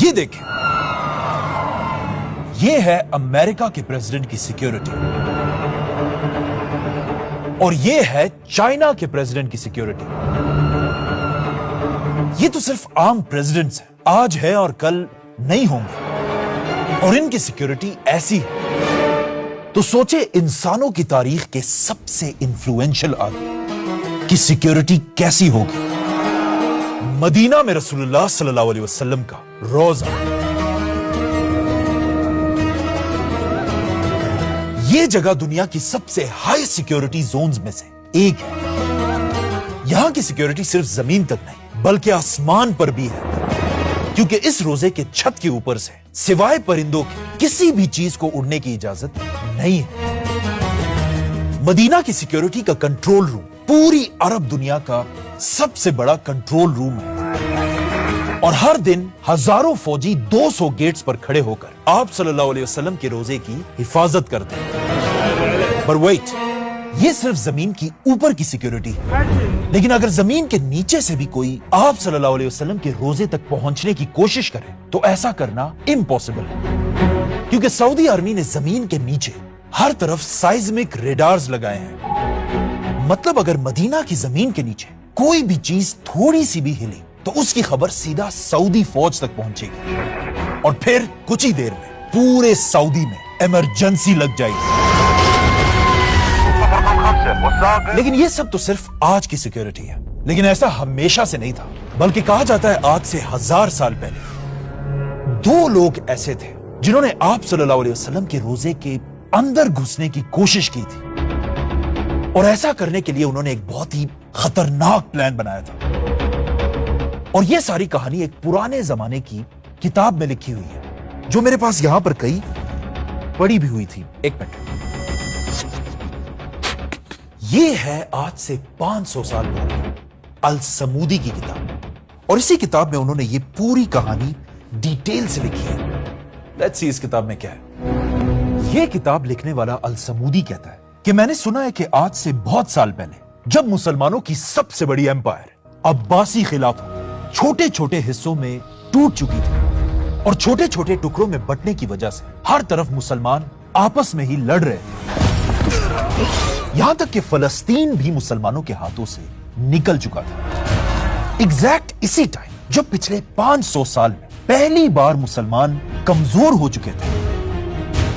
یہ دیکھیں، یہ ہے امریکہ کے پریزیڈنٹ کی سیکیورٹی اور یہ ہے چائنا کے پریزیڈنٹ کی سیکیورٹی. یہ تو صرف عام پریزیڈنٹس ہیں، آج ہے اور کل نہیں ہوں گے، اور ان کی سیکیورٹی ایسی ہے. تو سوچے انسانوں کی تاریخ کے سب سے انفلوئنشل آدمی کی سیکیورٹی کیسی ہوگی. مدینہ میں رسول اللہ صلی اللہ علیہ وسلم کا روزہ، یہ جگہ دنیا کی سب سے ہائی سیکیورٹی زونز میں سے ایک ہے. یہاں کی سیکیورٹی صرف زمین تک نہیں بلکہ آسمان پر بھی ہے، کیونکہ اس روزے کے چھت کے اوپر سے سوائے پرندوں کے کسی بھی چیز کو اڑنے کی اجازت نہیں ہے. مدینہ کی سیکیورٹی کا کنٹرول روم پوری عرب دنیا کا سب سے بڑا کنٹرول روم ہے، اور ہر دن ہزاروں فوجی 200 گیٹس پر کھڑے ہو کر آپ صلی اللہ علیہ وسلم کے روزے کی حفاظت کرتے ہیں. پر ویٹ، یہ صرف زمین کی اوپر کی سیکیورٹی ہے، لیکن اگر زمین کے نیچے سے بھی کوئی آپ صلی اللہ علیہ وسلم کے روزے تک پہنچنے کی کوشش کرے تو ایسا کرنا امپاسبل ہے، کیونکہ سعودی آرمی نے زمین کے نیچے ہر طرف سائزمک ریڈارز لگائے ہیں. مطلب اگر مدینہ کی زمین کے نیچے کوئی بھی چیز تھوڑی سی بھی ہلی تو اس کی خبر سیدھا سعودی فوج تک پہنچے گی، اور پھر کچھ ہی دیر میں پورے سعودی میں ایمرجنسی لگ جائے گی. لیکن یہ سب تو صرف آج کی سیکیورٹی ہے، لیکن ایسا ہمیشہ سے نہیں تھا، بلکہ کہا جاتا ہے آج سے 1000 سال پہلے 2 لوگ ایسے تھے جنہوں نے آپ صلی اللہ علیہ وسلم کے روزے کے اندر گھسنے کی کوشش کی تھی، اور ایسا کرنے کے لیے انہوں نے ایک بہت ہی خطرناک پلان بنایا تھا. اور یہ ساری کہانی ایک پرانے زمانے کی کتاب میں لکھی ہوئی ہے جو میرے پاس یہاں پر کئی پڑی بھی ہوئی تھی. ایک منٹ، یہ ہے آج سے 500 سال پہلے السمودی کی کتاب، اور اسی کتاب میں انہوں نے یہ پوری کہانی ڈیٹیل سے لکھی ہے. لیٹس سی اس کتاب میں کیا ہے. یہ کتاب لکھنے والا السمودی کہتا ہے کہ میں نے سنا ہے کہ آج سے بہت سال پہلے جب مسلمانوں کی سب سے بڑی ایمپائر عباسی خلافت چھوٹے چھوٹے حصوں میں ٹوٹ چکی تھی، اور چھوٹے چھوٹے ٹکڑوں میں بٹنے کی وجہ سے ہر طرف مسلمان آپس میں ہی لڑ رہے تھے، یہاں تک کہ فلسطین بھی مسلمانوں کے ہاتھوں سے نکل چکا تھا. ایگزیکٹ اسی ٹائم جب پچھلے 500 سال میں پہلی بار مسلمان کمزور ہو چکے تھے،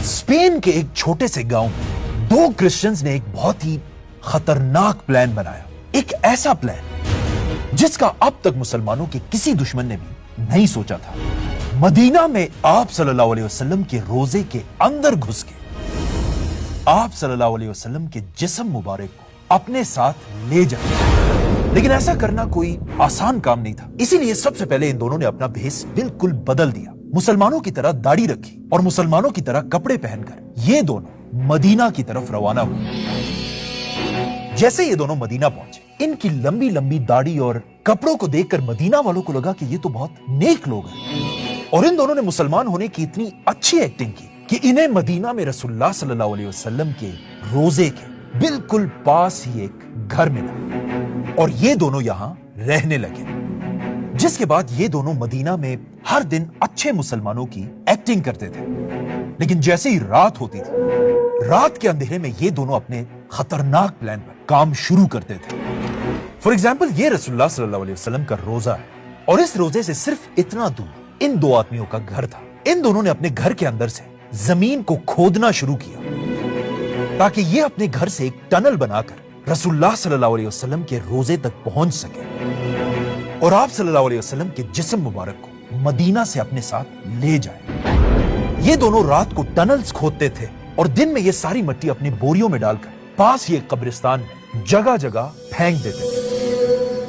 اسپین کے ایک چھوٹے سے گاؤں میں 2 کرسچنز نے ایک بہت ہی خطرناک پلان بنایا. ایک ایسا پلان جس کا اب تک مسلمانوں کے کسی دشمن نے بھی نہیں سوچا تھا. مدینہ میں آپ صلی اللہ علیہ وسلم کے روزے کے اندر گھس کے آپ صلی اللہ علیہ وسلم کے جسم مبارک کو اپنے ساتھ لے جائے. لیکن ایسا کرنا کوئی آسان کام نہیں تھا، اسی لیے سب سے پہلے ان دونوں نے اپنا بھیس بالکل بدل دیا. مسلمانوں کی طرح داڑھی رکھی اور مسلمانوں کی طرح کپڑے پہن کر یہ دونوں مدینہ کی طرف روانہ ہوئے. جیسے یہ دونوں مدینہ پہنچے، ان کی لمبی لمبی داڑھی اور کپڑوں کو دیکھ کر مدینہ والوں کو لگا کہ یہ تو بہت نیک لوگ ہیں، اور ان دونوں نے مسلمان ہونے کی اتنی اچھی ایکٹنگ کی کہ انہیں مدینہ میں رسول اللہ صلی اللہ علیہ وسلم کے روزے کے بالکل پاس ہی ایک گھر ملا، اور یہ دونوں یہاں رہنے لگے. جس کے بعد یہ دونوں مدینہ میں ہر دن اچھے مسلمانوں کی ایکٹنگ کرتے تھے. لیکن جیسے ہی رات ہوتی تھی، رات کے اندھیرے میں یہ دونوں اپنے خطرناک پلان پر کام شروع کرتے تھے. فار ایگزامپل، یہ رسول اللہ صلی اللہ علیہ وسلم کا روزہ ہے، اور اس روزے سے صرف اتنا دور ان 2 آدمیوں کا گھر تھا. ان دونوں نے اپنے گھر کے اندر سے زمین کو کھودنا شروع کیا تاکہ یہ اپنے گھر سے ایک ٹنل بنا کر رسول اللہ صلی اللہ علیہ وسلم کے روزے تک پہنچ سکے، اور آپ صلی اللہ علیہ وسلم کے جسم مبارک کو مدینہ سے اپنے ساتھ لے جائے. یہ دونوں رات کو ٹنلز کھودتے تھے اور دن میں یہ ساری مٹی اپنے بوریوں میں ڈال کر پاس ہی ایک قبرستان میں جگہ جگہ پھینک دیتے تھے.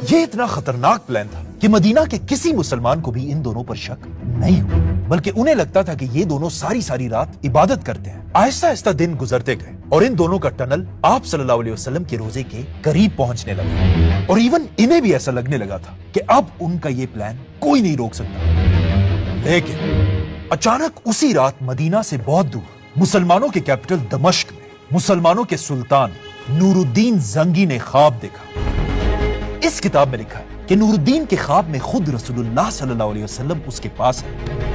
یہ اتنا خطرناک پلان تھا کہ مدینہ کے کسی مسلمان کو بھی ان دونوں پر شک نہیں ہوا، بلکہ انہیں لگتا تھا کہ یہ دونوں ساری رات عبادت کرتے ہیں. آہستہ آہستہ دن گزرتے گئے اور ان دونوں کا ٹنل آپ صلی اللہ علیہ وسلم کے روزے کے قریب پہنچنے لگا، اور ایون انہیں بھی ایسا لگنے لگا تھا کہ اب ان کا یہ پلان کوئی نہیں روک سکتا. لیکن اچانک اسی رات مدینہ سے بہت دور مسلمانوں کے کیپٹل دمشق میں مسلمانوں کے سلطان نور الدین زنگی نے خواب دیکھا. اس کتاب میں لکھا ہے کہ نور الدین کے خواب میں خود رسول اللہ صلی اللہ علیہ وسلم اس کے پاس ہے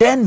10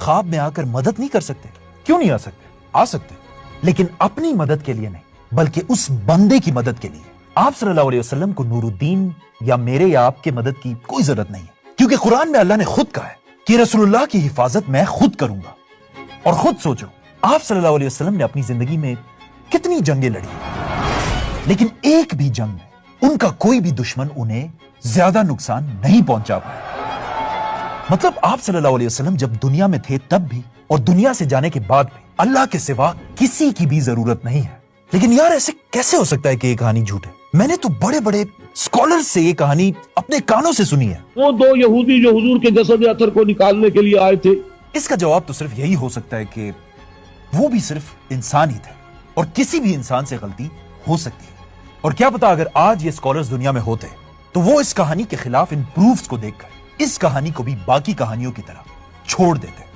خواب میں آ کر مدد نہیں کر سکتے؟ کیوں نہیں آ سکتے؟ آ سکتے، لیکن اپنی مدد کے لیے نہیں، بلکہ اس بندے کی مدد کے لیے۔ آپ صلی اللہ علیہ وسلم کو نور الدین یا میرے یا آپ کے مدد کی کوئی ضرورت نہیں ہے، کیونکہ قرآن میں اللہ نے خود کہا ہے کہ رسول اللہ کی حفاظت میں خود کروں گا۔ اور خود سوچو، آپ صلی اللہ علیہ وسلم نے اپنی زندگی میں کتنی جنگیں لڑی، لیکن ایک بھی جنگ میں ان کا کوئی بھی دشمن انہیں زیادہ نقصان نہیں پہنچا پایا۔ مطلب آپ صلی اللہ علیہ وسلم جب دنیا میں تھے تب بھی اور دنیا سے جانے کے بعد بھی اللہ کے سوا کسی کی بھی ضرورت نہیں ہے۔ لیکن یار ایسے کیسے ہو سکتا ہے کہ یہ کہانی جھوٹ ہے؟ میں نے تو بڑے بڑے اسکالر سے یہ کہانی اپنے کانوں سے سنی ہے۔ وہ دو یہودی جو حضور کے جسد اطہر کو نکالنے کے لیے آئے تھے، اس کا جواب تو صرف یہی ہو سکتا ہے کہ وہ بھی صرف انسان ہی تھے اور کسی بھی انسان سے غلطی ہو سکتی ہے۔ اور کیا پتا اگر آج یہ اسکالرز دنیا میں ہوتے تو وہ اس کہانی کے خلاف ان پروفز کو دیکھ کر اس کہانی کو بھی باقی کہانیوں کی طرح چھوڑ دیتے۔